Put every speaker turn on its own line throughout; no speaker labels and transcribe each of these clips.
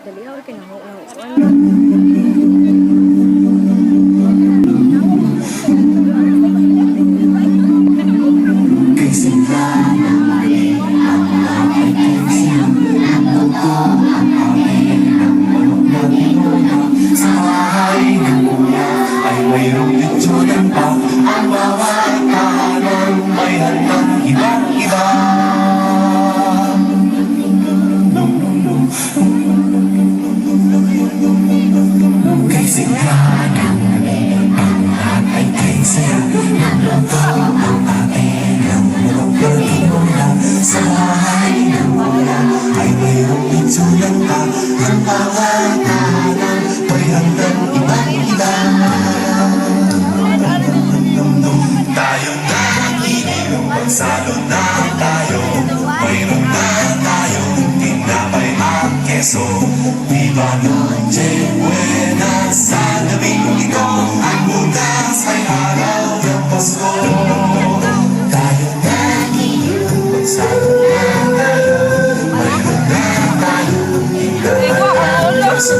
Dali ako kinahuaw.
Mayroong litsunan pa ang bawat tahanan, may handang iba-iba. Kay sigla ng ang lahat ay kay saya. Nagluto ang ate ng manok na tinula. Sa bahay ng wala ay mayroong litsunan pa ang bawat tahanan, may handang iba-iba. Tayo na ininom, magsalo na tayo. Mayroon na tayong tinapay at keso. Viva Noche Buena. Sa gabing ito, ang bukas ay araw ng Pasko. Tayo na ininom, magsalo na tayo. Mayroon na tayong tinapay at keso.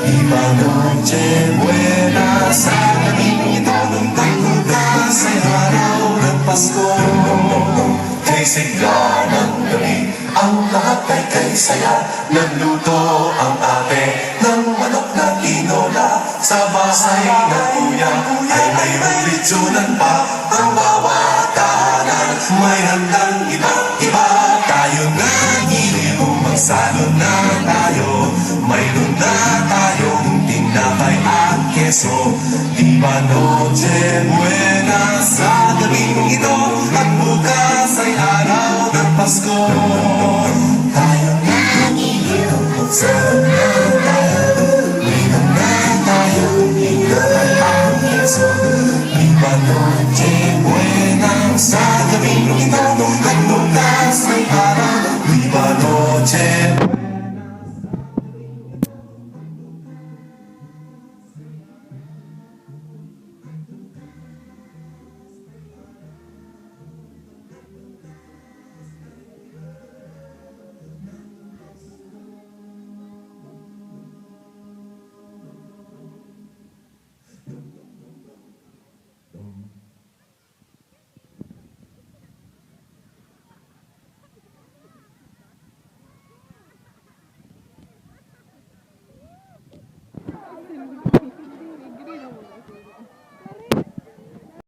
Viva Noche Buena. Sa gabing ito, ang bukas ay araw ng Pasko. Kay sigla ng gabi, ang lahat ay kay saya. Nagluto ang ate ng manok na tinola. Sa bahay ng kuya ay mayroong litsunan pa ang bawat tahanan, may handang iba-iba. Tayo na ininom, magsalo na tayo. Mayroon na tayong tinapay at keso. Viva Noche Buena. Sa gabing ito at bukas ay araw ng Pasko. Tayo na ininom, magsalo